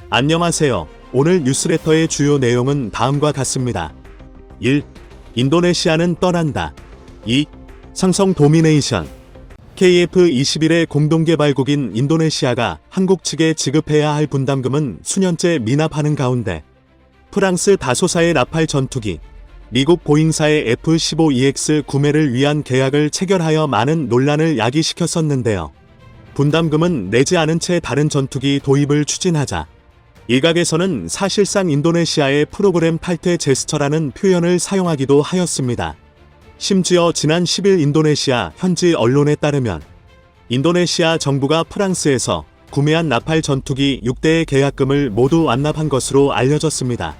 안녕하세요. 오늘 뉴스레터의 주요 내용은 다음과 같습니다. 1. 인도네시아는 떠난다. 2. 상성 도미네이션. KF-21의 공동개발국인 인도네시아가 한국 측에 지급해야 할 분담금은 수년째 미납하는 가운데 프랑스 다소사의 라팔 전투기, 미국 보잉사의 F-15EX 구매를 위한 계약을 체결하여 많은 논란을 야기시켰었는데요. 분담금은 내지 않은 채 다른 전투기 도입을 추진하자 일각에서는 사실상 인도네시아의 프로그램 탈퇴 제스처라는 표현을 사용하기도 하였습니다. 심지어 지난 10일 인도네시아 현지 언론에 따르면 인도네시아 정부가 프랑스에서 구매한 라팔 전투기 6대의 계약금을 모두 완납한 것으로 알려졌습니다.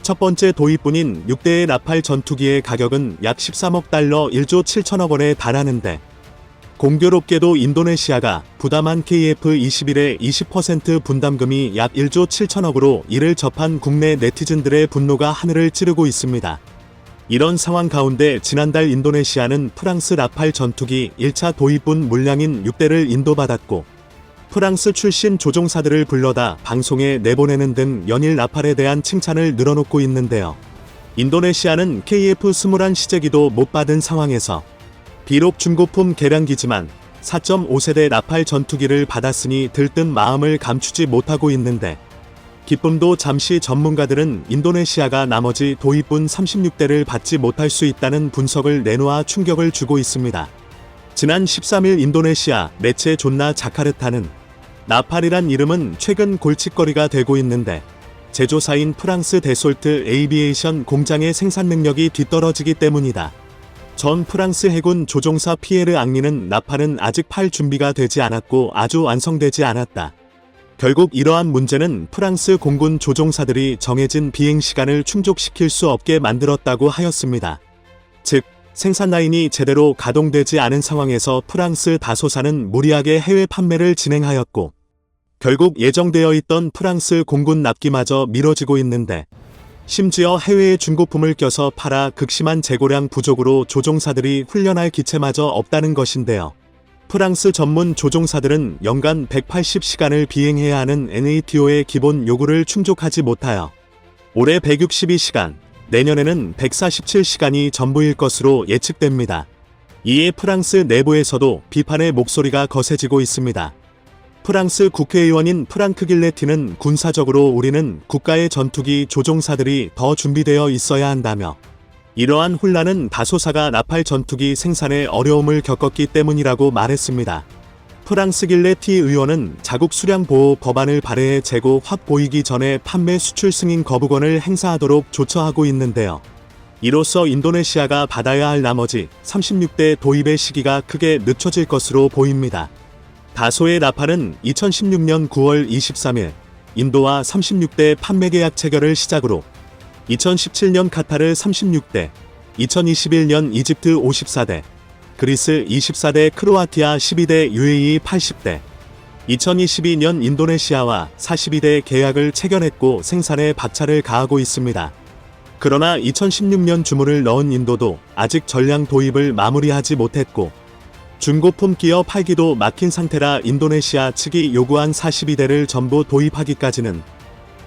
첫 번째 도입분인 6대의 라팔 전투기의 가격은 약 13억 달러 1조 7천억 원에 달하는데 공교롭게도 인도네시아가 부담한 KF-21의 20% 분담금이 약 1조 7천억으로 이를 접한 국내 네티즌들의 분노가 하늘을 찌르고 있습니다. 이런 상황 가운데 지난달 인도네시아는 프랑스 라팔 전투기 1차 도입분 물량인 6대를 인도받았고 프랑스 출신 조종사들을 불러다 방송에 내보내는 등 연일 라팔에 대한 칭찬을 늘어놓고 있는데요. 인도네시아는 KF-21 시제기도 못 받은 상황에서 비록 중고품 개량기지만 4.5세대 라팔 전투기를 받았으니 들뜬 마음을 감추지 못하고 있는데 기쁨도 잠시 전문가들은 인도네시아가 나머지 도입분 36대를 받지 못할 수 있다는 분석을 내놓아 충격을 주고 있습니다. 지난 13일 인도네시아 매체 존나 자카르타는 라팔이란 이름은 최근 골칫거리가 되고 있는데 제조사인 프랑스 데솔트 에이비에이션 공장의 생산 능력이 뒤떨어지기 때문이다. 전 프랑스 해군 조종사 피에르 앙리는 라팔은 아직 팔 준비가 되지 않았고 아주 완성되지 않았다. 결국 이러한 문제는 프랑스 공군 조종사들이 정해진 비행 시간을 충족시킬 수 없게 만들었다고 하였습니다. 즉, 생산 라인이 제대로 가동되지 않은 상황에서 프랑스 다소사는 무리하게 해외 판매를 진행하였고 결국 예정되어 있던 프랑스 공군 납기마저 미뤄지고 있는데 심지어 해외에 중고품을 껴서 팔아 극심한 재고량 부족으로 조종사들이 훈련할 기체마저 없다는 것인데요. 프랑스 전문 조종사들은 연간 180시간을 비행해야 하는 NATO의 기본 요구를 충족하지 못하여 올해 162시간, 내년에는 147시간이 전부일 것으로 예측됩니다. 이에 프랑스 내부에서도 비판의 목소리가 거세지고 있습니다. 프랑스 국회의원인 프랑크 길레티는 군사적으로 우리는 국가의 전투기 조종사들이 더 준비되어 있어야 한다며 이러한 혼란은 다소사가 라팔 전투기 생산에 어려움을 겪었기 때문이라고 말했습니다. 프랑스 길레티 의원은 자국 수량 보호 법안을 발의해 재고 확 보이기 전에 판매 수출 승인 거부권을 행사하도록 조처하고 있는데요. 이로써 인도네시아가 받아야 할 나머지 36대 도입의 시기가 크게 늦춰질 것으로 보입니다. 다소의 라팔은 2016년 9월 23일 인도와 36대 판매 계약 체결을 시작으로 2017년 카타르 36대, 2021년 이집트 54대, 그리스 24대, 크로아티아 12대, UAE 80대, 2022년 인도네시아와 42대 계약을 체결했고 생산에 박차를 가하고 있습니다. 그러나 2016년 주문을 넣은 인도도 아직 전량 도입을 마무리하지 못했고 중고품 끼어 팔기도 막힌 상태라 인도네시아 측이 요구한 42대를 전부 도입하기까지는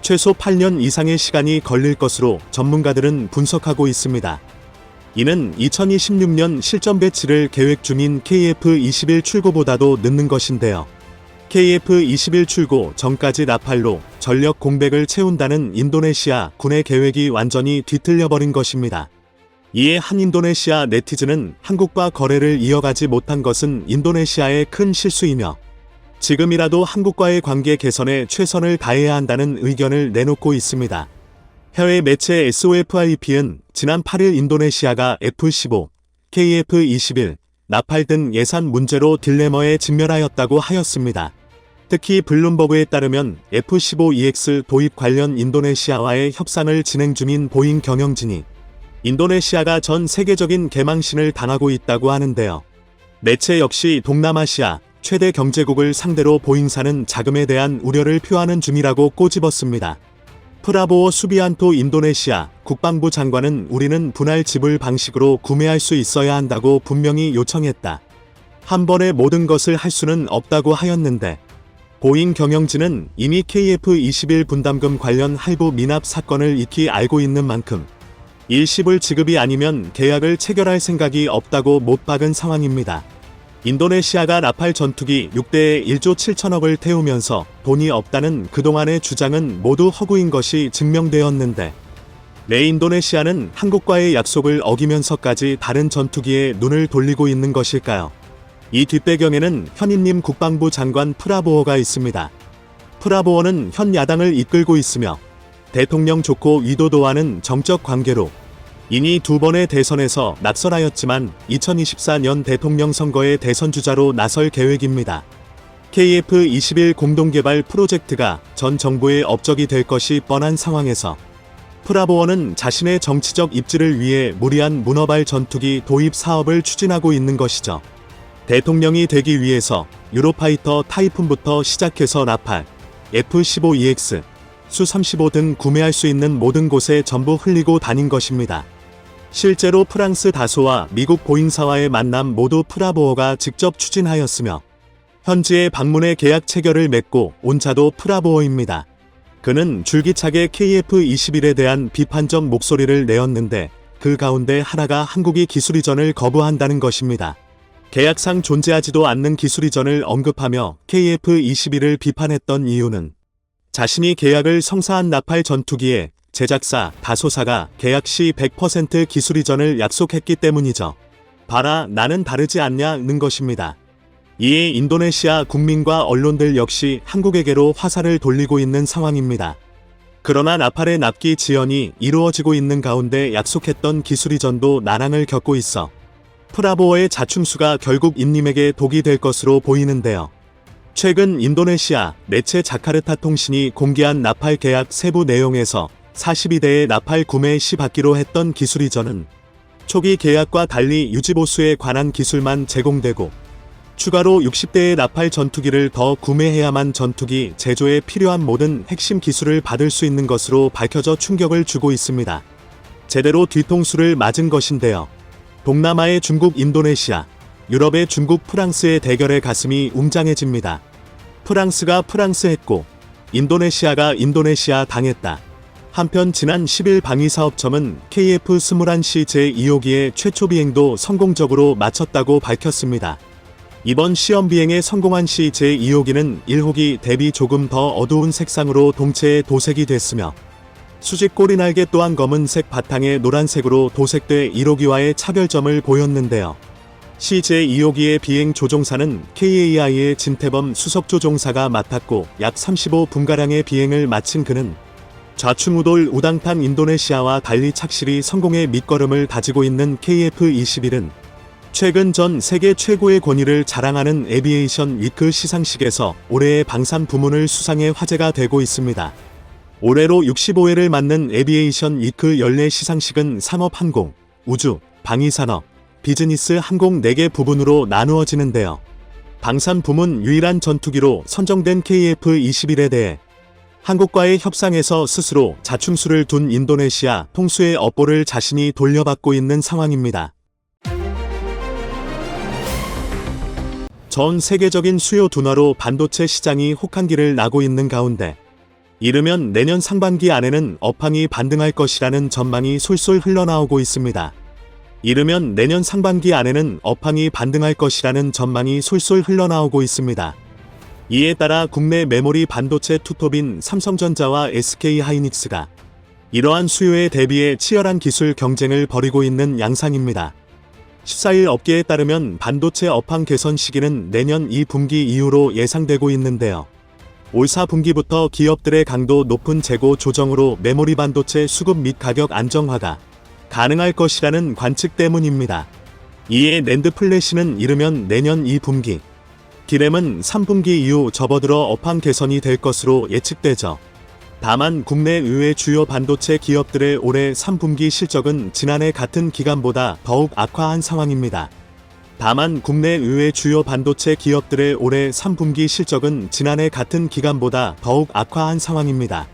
최소 8년 이상의 시간이 걸릴 것으로 전문가들은 분석하고 있습니다. 이는 2026년 실전 배치를 계획 중인 KF-21 출고보다도 늦는 것인데요. KF-21 출고 전까지 라팔로 전력 공백을 채운다는 인도네시아 군의 계획이 완전히 뒤틀려버린 것입니다. 이에 한 인도네시아 네티즌은 한국과 거래를 이어가지 못한 것은 인도네시아의 큰 실수이며 지금이라도 한국과의 관계 개선에 최선을 다해야 한다는 의견을 내놓고 있습니다. 해외 매체 SOFIP는 지난 8일 인도네시아가 F-15, KF-21, 라팔 등 예산 문제로 딜레마에 직면하였다고 하였습니다. 특히 블룸버그에 따르면 F-15EX 도입 관련 인도네시아와의 협상을 진행 중인 보잉 경영진이 인도네시아가 전 세계적인 개망신을 당하고 있다고 하는데요. 매체 역시 동남아시아 최대 경제국을 상대로 보잉사는 자금에 대한 우려를 표하는 중이라고 꼬집었습니다. 프라보오 수비안토 인도네시아 국방부 장관은 우리는 분할 지불 방식으로 구매할 수 있어야 한다고 분명히 요청했다. 한 번에 모든 것을 할 수는 없다고 하였는데 보잉 경영진은 이미 KF-21 분담금 관련 할부 미납 사건을 익히 알고 있는 만큼 일시불 지급이 아니면 계약을 체결할 생각이 없다고 못 박은 상황입니다. 인도네시아가 라팔 전투기 6대에 1조 7천억을 태우면서 돈이 없다는 그동안의 주장은 모두 허구인 것이 증명되었는데 왜 인도네시아는 한국과의 약속을 어기면서까지 다른 전투기에 눈을 돌리고 있는 것일까요? 이 뒷배경에는 현인님 국방부 장관 프라보어가 있습니다. 프라보어는 현 야당을 이끌고 있으며 대통령 조코 위도도와는 정적 관계로 이미 2번의 대선에서 낙선하였지만 2024년 대통령 선거의 대선주자로 나설 계획입니다. KF-21 공동개발 프로젝트가 전 정부의 업적이 될 것이 뻔한 상황에서 프라보어는 자신의 정치적 입지를 위해 무리한 문어발 전투기 도입 사업을 추진하고 있는 것이죠. 대통령이 되기 위해서 유로파이터 타이푼부터 시작해서 라팔, F-15EX, 수-35 등 구매할 수 있는 모든 곳에 전부 흘리고 다닌 것입니다. 실제로 프랑스 다소와 미국 보잉사와의 만남 모두 프라보어가 직접 추진하였으며 현지에 방문해 계약 체결을 맺고 온 자도 프라보어입니다. 그는 줄기차게 KF-21에 대한 비판적 목소리를 내었는데 그 가운데 하나가 한국이 기술이전을 거부한다는 것입니다. 계약상 존재하지도 않는 기술이전을 언급하며 KF-21을 비판했던 이유는 자신이 계약을 성사한 라팔 전투기에 제작사 다소사가 계약 시 100% 기술이전을 약속했기 때문이죠. 봐라 나는 다르지 않냐는 것입니다. 이에 인도네시아 국민과 언론들 역시 한국에게로 화살을 돌리고 있는 상황입니다. 그러나 라팔의 납기 지연이 이루어지고 있는 가운데 약속했던 기술이전도 난항을 겪고 있어 프라보어의 자충수가 결국 인님에게 독이 될 것으로 보이는데요. 최근 인도네시아 매체 자카르타 통신이 공개한 라팔 계약 세부 내용에서 42대의 라팔 구매 시 받기로 했던 기술이전은 초기 계약과 달리 유지보수에 관한 기술만 제공되고 추가로 60대의 라팔 전투기를 더 구매해야만 전투기 제조에 필요한 모든 핵심 기술을 받을 수 있는 것으로 밝혀져 충격을 주고 있습니다. 제대로 뒤통수를 맞은 것인데요. 동남아의 중국 인도네시아, 유럽의 중국 프랑스의 대결에 가슴이 웅장해집니다. 프랑스가 프랑스 했고 인도네시아가 인도네시아 당했다. 한편 지난 10일 방위사업청은 KF-21C 제2호기의 최초 비행도 성공적으로 마쳤다고 밝혔습니다. 이번 시험 비행에 성공한 시 제2호기는 1호기 대비 조금 더 어두운 색상으로 동체에 도색이 됐으며 수직 꼬리날개 또한 검은색 바탕에 노란색으로 도색돼 1호기와의 차별점을 보였는데요. 시 제2호기의 비행 조종사는 KAI의 진태범 수석조종사가 맡았고 약 35분가량의 비행을 마친 그는 좌충우돌 우당탕 인도네시아와 달리 착실히 성공의 밑거름을 다지고 있는 KF-21은 최근 전 세계 최고의 권위를 자랑하는 에비에이션 위크 시상식에서 올해의 방산 부문을 수상해 화제가 되고 있습니다. 올해로 65회를 맞는 에비에이션 위크 연례 시상식은 산업항공, 우주, 방위산업, 비즈니스 항공 4개 부분으로 나누어지는데요. 방산 부문 유일한 전투기로 선정된 KF-21에 대해 한국과의 협상에서 스스로 자충수를 둔 인도네시아 통수의 업보를 자신이 돌려받고 있는 상황입니다. 전 세계적인 수요 둔화로 반도체 시장이 혹한기를 나고 있는 가운데 이르면 내년 상반기 안에는 업황이 반등할 것이라는 전망이 솔솔 흘러나오고 있습니다. 이르면 내년 상반기 안에는 업황이 반등할 것이라는 전망이 솔솔 흘러나오고 있습니다. 이에 따라 국내 메모리 반도체 투톱인 삼성전자와 SK하이닉스가 이러한 수요에 대비해 치열한 기술 경쟁을 벌이고 있는 양상입니다. 14일 업계에 따르면 반도체 업황 개선 시기는 내년 2분기 이후로 예상되고 있는데요. 올 4분기부터 기업들의 강도 높은 재고 조정으로 메모리 반도체 수급 및 가격 안정화가 가능할 것이라는 관측 때문입니다. 이에 낸드 플래시는 이르면 내년 2분기, 디램은 3분기 이후 접어들어 업황 개선이 될 것으로 예측되죠. 다만 국내 의외 주요 반도체 기업들의 올해 3분기 실적은 지난해 같은 기간보다 더욱 악화한 상황입니다. 다만 국내 의외 주요 반도체 기업들의 올해 3분기 실적은 지난해 같은 기간보다 더욱 악화한 상황입니다.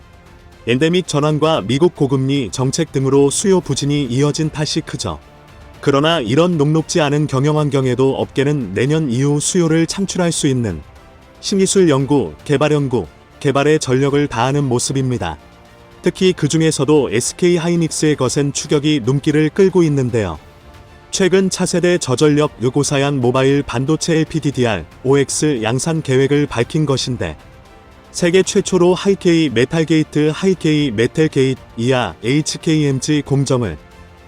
엔데믹 전환과 미국 고금리 정책 등으로 수요 부진이 이어진 탓이 크죠. 그러나 이런 녹록지 않은 경영 환경에도 업계는 내년 이후 수요를 창출할 수 있는 신기술 연구, 개발에 전력을 다하는 모습입니다. 특히 그 중에서도 SK하이닉스의 거센 추격이 눈길을 끌고 있는데요. 최근 차세대 저전력 유고사양 모바일 반도체 LPDDR5X 양산 계획을 밝힌 것인데, 세계 최초로 하이K 메탈게이트 이하 HKMG 공정을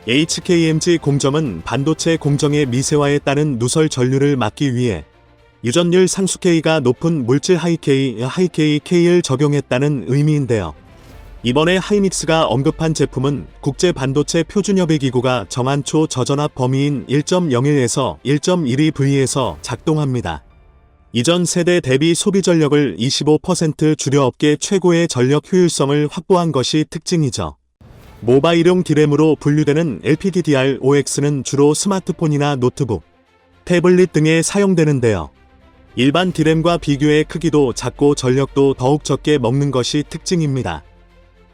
HKMG 공정은 반도체 공정의 미세화에 따른 누설 전류를 막기 위해 유전율 상수 K가 높은 물질 하이K를 적용했다는 의미인데요. 이번에 하이닉스가 언급한 제품은 국제 반도체 표준협의기구가 정한 초저전압 범위인 1.01에서 1.12V에서 작동합니다. 이전 세대 대비 소비 전력을 25% 줄여 업계 최고의 전력 효율성을 확보한 것이 특징이죠. 모바일용 D램으로 분류되는 LPDDR5X는 주로 스마트폰이나 노트북, 태블릿 등에 사용되는데요. 일반 D램과 비교해 크기도 작고 전력도 더욱 적게 먹는 것이 특징입니다.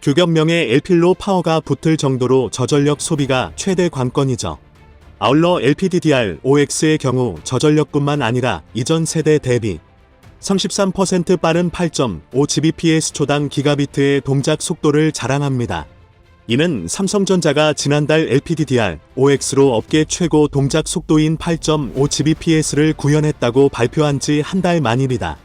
규격명의 LP로 파워가 붙을 정도로 저전력 소비가 최대 관건이죠. 아울러 LPDDR5X의 경우 저전력뿐만 아니라 이전 세대 대비 33% 빠른 8.5 Gbps/초당 기가비트의 동작 속도를 자랑합니다. 이는 삼성전자가 지난달 LPDDR5X로 업계 최고 동작 속도인 8.5 Gbps를 구현했다고 발표한 지 한 달 만입니다.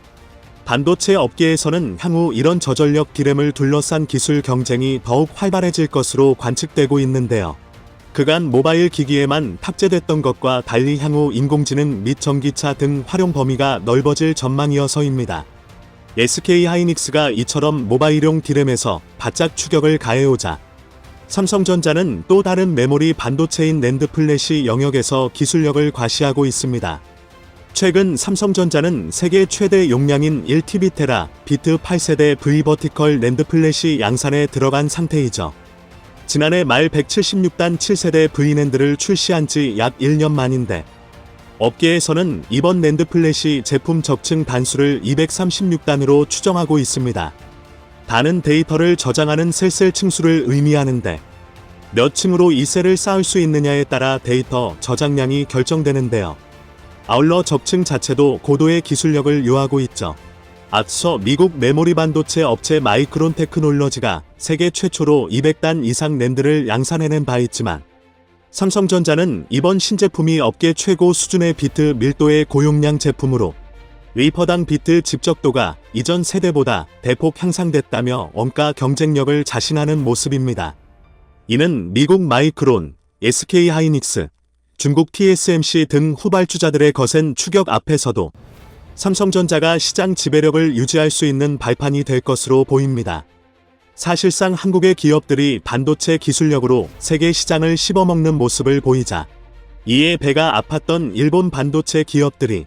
반도체 업계에서는 향후 이런 저전력 D램을 둘러싼 기술 경쟁이 더욱 활발해질 것으로 관측되고 있는데요. 그간 모바일 기기에만 탑재됐던 것과 달리 향후 인공지능 및 전기차 등 활용 범위가 넓어질 전망이어서입니다. SK하이닉스가 이처럼 모바일용 D램에서 바짝 추격을 가해오자 삼성전자는 또 다른 메모리 반도체인 낸드 플래시 영역에서 기술력을 과시하고 있습니다. 최근 삼성전자는 세계 최대 용량인 1TB 비트 8세대 V버티컬 낸드 플래시 양산에 들어간 상태이죠. 지난해 말 176단 7세대 V낸드를 출시한 지 약 1년 만인데, 업계에서는 이번 낸드 플래시 제품 적층 단수를 236단으로 추정하고 있습니다. 단은 데이터를 저장하는 셀 층수를 의미하는데, 몇 층으로 이 셀을 쌓을 수 있느냐에 따라 데이터 저장량이 결정되는데요. 아울러 적층 자체도 고도의 기술력을 요하고 있죠. 앞서 미국 메모리 반도체 업체 마이크론 테크놀로지가 세계 최초로 200단 이상 낸드를 양산해낸 바 있지만, 삼성전자는 이번 신제품이 업계 최고 수준의 비트 밀도의 고용량 제품으로 웨이퍼당 비트 집적도가 이전 세대보다 대폭 향상됐다며 원가 경쟁력을 자신하는 모습입니다. 이는 미국 마이크론, SK하이닉스, 중국 TSMC 등 후발주자들의 거센 추격 앞에서도 삼성전자가 시장 지배력을 유지할 수 있는 발판이 될 것으로 보입니다. 사실상 한국의 기업들이 반도체 기술력으로 세계 시장을 씹어먹는 모습을 보이자, 이에 배가 아팠던 일본 반도체 기업들이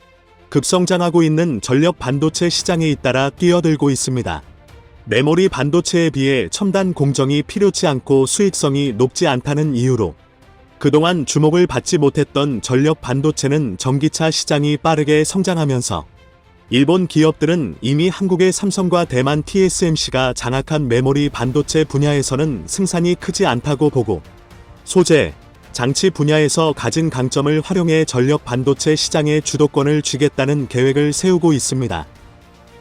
급성장하고 있는 전력 반도체 시장에 잇따라 뛰어들고 있습니다. 메모리 반도체에 비해 첨단 공정이 필요치 않고 수익성이 높지 않다는 이유로 그동안 주목을 받지 못했던 전력 반도체는 전기차 시장이 빠르게 성장하면서 일본 기업들은 이미 한국의 삼성과 대만 TSMC가 장악한 메모리 반도체 분야에서는 승산이 크지 않다고 보고, 소재, 장치 분야에서 가진 강점을 활용해 전력 반도체 시장의 주도권을 쥐겠다는 계획을 세우고 있습니다.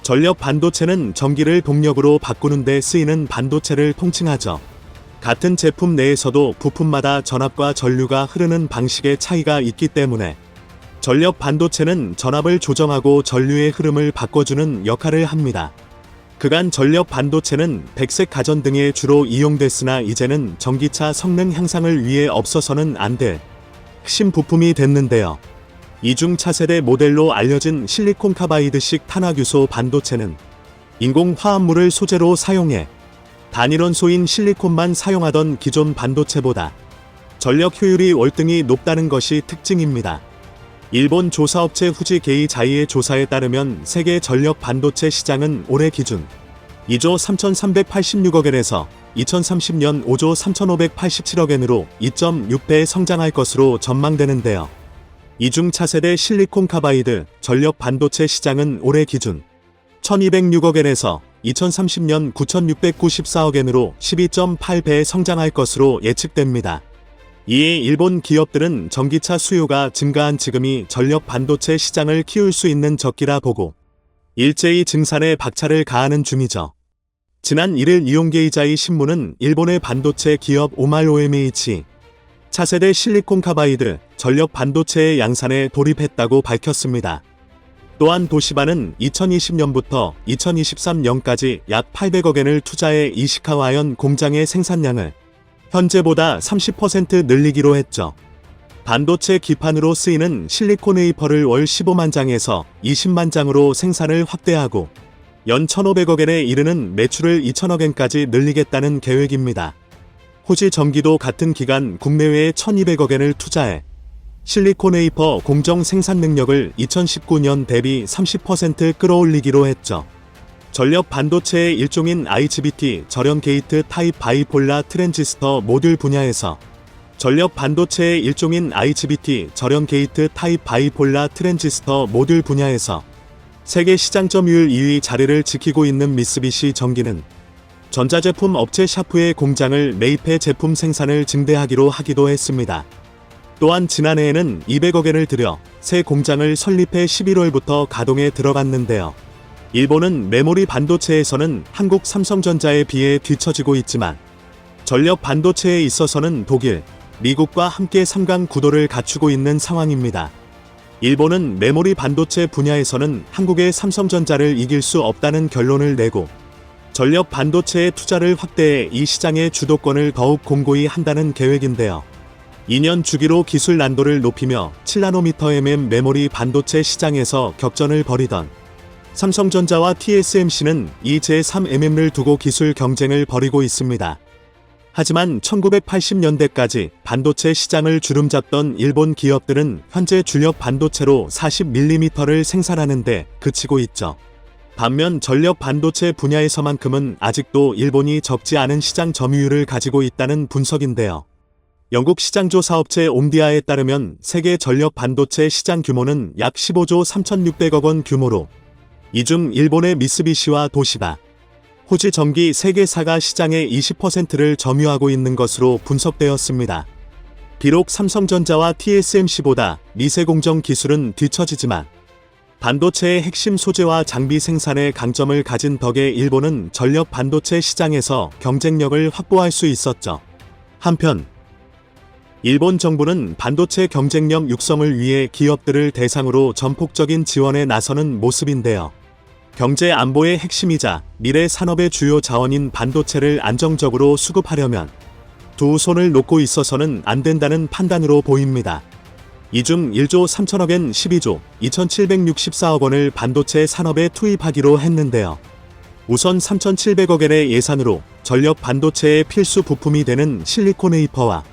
전력 반도체는 전기를 동력으로 바꾸는 데 쓰이는 반도체를 통칭하죠. 같은 제품 내에서도 부품마다 전압과 전류가 흐르는 방식의 차이가 있기 때문에 전력 반도체는 전압을 조정하고 전류의 흐름을 바꿔주는 역할을 합니다. 그간 전력 반도체는 백색 가전 등에 주로 이용됐으나 이제는 전기차 성능 향상을 위해 없어서는 안 될 핵심 부품이 됐는데요. 이중 차세대 모델로 알려진 실리콘 카바이드식 탄화규소 반도체는 인공 화합물을 소재로 사용해 단일원소인 실리콘만 사용하던 기존 반도체보다 전력 효율이 월등히 높다는 것이 특징입니다. 일본 조사업체 후지 게이 자이의 조사에 따르면 세계 전력 반도체 시장은 올해 기준 2조 3,386억엔에서 2030년 5조 3,587억엔으로 2.6배 성장할 것으로 전망되는데요. 이중 차세대 실리콘 카바이드 전력 반도체 시장은 올해 기준 1,206억엔에서 2030년 9,694억엔으로 12.8배 성장할 것으로 예측됩니다. 이에 일본 기업들은 전기차 수요가 증가한 지금이 전력 반도체 시장을 키울 수 있는 적기라 보고 일제히 증산에 박차를 가하는 중이죠. 지난 1일 이온게이자이 신문은 일본의 반도체 기업 OMH 차세대 실리콘 카바이드 전력 반도체의 양산에 돌입했다고 밝혔습니다. 또한 도시바는 2020년부터 2023년까지 약 800억엔을 투자해 이시카와현 공장의 생산량을 현재보다 30% 늘리기로 했죠. 반도체 기판으로 쓰이는 실리콘 웨이퍼를 월 15만 장에서 20만 장으로 생산을 확대하고 연 1,500억엔에 이르는 매출을 2,000억엔까지 늘리겠다는 계획입니다. 호시전기도 같은 기간 국내외에 1,200억엔을 투자해 실리콘 웨이퍼 공정 생산 능력을 2019년 대비 30% 끌어올리기로 했죠. 전력 반도체의 일종인 IGBT 절연 게이트 타입 바이폴라 트랜지스터 모듈 분야에서 전력 반도체의 일종인 IGBT 절연 게이트 타입 바이폴라 트랜지스터 모듈 분야에서 세계 시장 점유율 2위 자리를 지키고 있는 미쓰비시 전기는 전자제품 업체 샤프의 공장을 매입해 제품 생산을 증대하기로 하기도 했습니다. 또한 지난해에는 200억엔을 들여 새 공장을 설립해 11월부터 가동에 들어갔는데요. 일본은 메모리 반도체에서는 한국 삼성전자에 비해 뒤처지고 있지만 전력 반도체에 있어서는 독일, 미국과 함께 3강 구도를 갖추고 있는 상황입니다. 일본은 메모리 반도체 분야에서는 한국의 삼성전자를 이길 수 없다는 결론을 내고 전력 반도체의 투자를 확대해 이 시장의 주도권을 더욱 공고히 한다는 계획인데요. 2년 주기로 기술 난도를 높이며 7나노미터 메모리 반도체 시장에서 격전을 벌이던 삼성전자와 TSMC는 이 제3mm를 두고 기술 경쟁을 벌이고 있습니다. 하지만 1980년대까지 반도체 시장을 주름잡던 일본 기업들은 현재 주력 반도체로 40mm를 생산하는데 그치고 있죠. 반면 전력 반도체 분야에서만큼은 아직도 일본이 적지 않은 시장 점유율을 가지고 있다는 분석인데요. 영국 시장조사업체 옴디아에 따르면 세계 전력 반도체 시장 규모는 약 15조 3,600억 원 규모로 이 중 일본의 미쓰비시와 도시바, 호시전기 3개사가 시장의 20%를 점유하고 있는 것으로 분석되었습니다. 비록 삼성전자와 TSMC보다 미세공정 기술은 뒤처지지만 반도체의 핵심 소재와 장비 생산에 강점을 가진 덕에 일본은 전력 반도체 시장에서 경쟁력을 확보할 수 있었죠. 한편 일본 정부는 반도체 경쟁력 육성을 위해 기업들을 대상으로 전폭적인 지원에 나서는 모습인데요. 경제 안보의 핵심이자 미래 산업의 주요 자원인 반도체를 안정적으로 수급하려면 두 손을 놓고 있어서는 안 된다는 판단으로 보입니다. 이 중 1조 3천억엔 12조 2,764억 원을 반도체 산업에 투입하기로 했는데요. 우선 3,700억엔의 예산으로 전력 반도체의 필수 부품이 되는 실리콘 웨이퍼와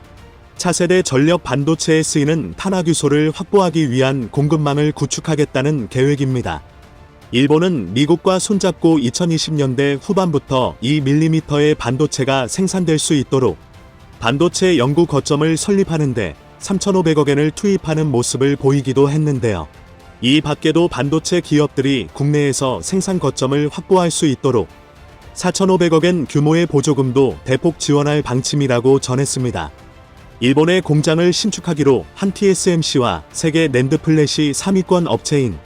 차세대 전력 반도체에 쓰이는 탄화규소를 확보하기 위한 공급망을 구축하겠다는 계획입니다. 일본은 미국과 손잡고 2020년대 후반부터 2mm의 반도체가 생산될 수 있도록 반도체 연구 거점을 설립하는데 3,500억엔을 투입하는 모습을 보이기도 했는데요. 이 밖에도 반도체 기업들이 국내에서 생산 거점을 확보할 수 있도록 4,500억엔 규모의 보조금도 대폭 지원할 방침이라고 전했습니다. 일본의 공장을 신축하기로 한 TSMC와 세계 낸드플래시 3위권 업체인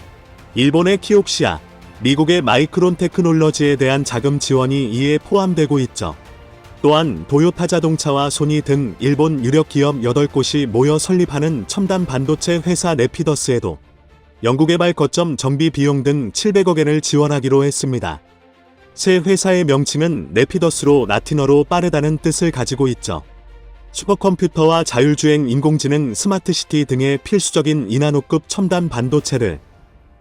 일본의 키옥시아, 미국의 마이크론 테크놀러지에 대한 자금 지원이 이에 포함되고 있죠. 또한 도요타 자동차와 소니 등 일본 유력 기업 8곳이 모여 설립하는 첨단 반도체 회사 네피더스에도 연구개발 거점 정비 비용 등 700억엔을 지원하기로 했습니다. 새 회사의 명칭은 네피더스로 라틴어로 빠르다는 뜻을 가지고 있죠. 슈퍼컴퓨터와 자율주행 인공지능 스마트시티 등의 필수적인 이나노급 첨단 반도체를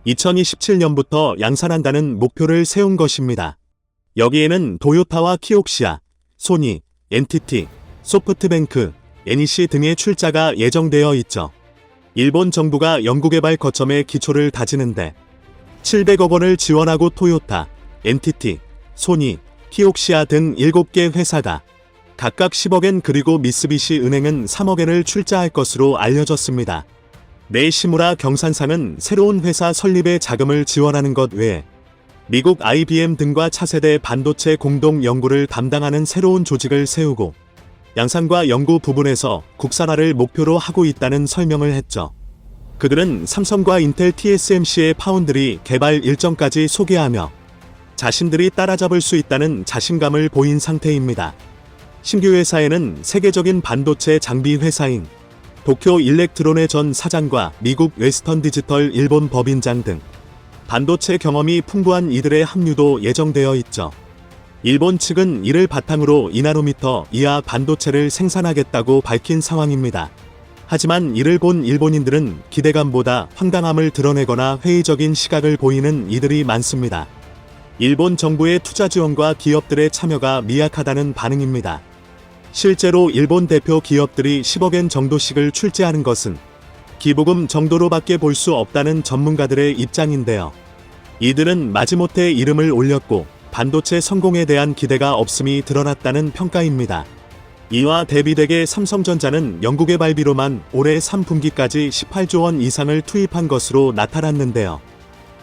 2027년부터 양산한다는 목표를 세운 것입니다. 여기에는 도요타와 키옥시아, 소니, NTT, 소프트뱅크, NEC 등의 출자가 예정되어 있죠. 일본 정부가 연구개발 거점의 기초를 다지는데 700억 원을 지원하고 토요타, NTT, 소니, 키옥시아 등 7개 회사가 각각 10억엔 그리고 미쓰비시 은행은 3억엔을 출자할 것으로 알려졌습니다. 네이시무라 경산상은 새로운 회사 설립에 자금을 지원하는 것 외에 미국 IBM 등과 차세대 반도체 공동 연구를 담당하는 새로운 조직을 세우고 양산과 연구 부분에서 국산화를 목표로 하고 있다는 설명을 했죠. 그들은 삼성과 인텔 TSMC의 파운드리 개발 일정까지 소개하며 자신들이 따라잡을 수 있다는 자신감을 보인 상태입니다. 신규 회사에는 세계적인 반도체 장비 회사인 도쿄 일렉트론의 전 사장과 미국 웨스턴 디지털 일본 법인장 등 반도체 경험이 풍부한 이들의 합류도 예정되어 있죠. 일본 측은 이를 바탕으로 2나노미터 이하 반도체를 생산하겠다고 밝힌 상황입니다. 하지만 이를 본 일본인들은 기대감보다 황당함을 드러내거나 회의적인 시각을 보이는 이들이 많습니다. 일본 정부의 투자 지원과 기업들의 참여가 미약하다는 반응입니다. 실제로 일본 대표 기업들이 10억엔 정도씩을 출재하는 것은 기부금 정도로밖에 볼 수 없다는 전문가들의 입장인데요. 이들은 마지못해 이름을 올렸고 반도체 성공에 대한 기대가 없음이 드러났다는 평가입니다. 이와 대비되게 삼성전자는 연구개발비로만 올해 3분기까지 18조 원 이상을 투입한 것으로 나타났는데요.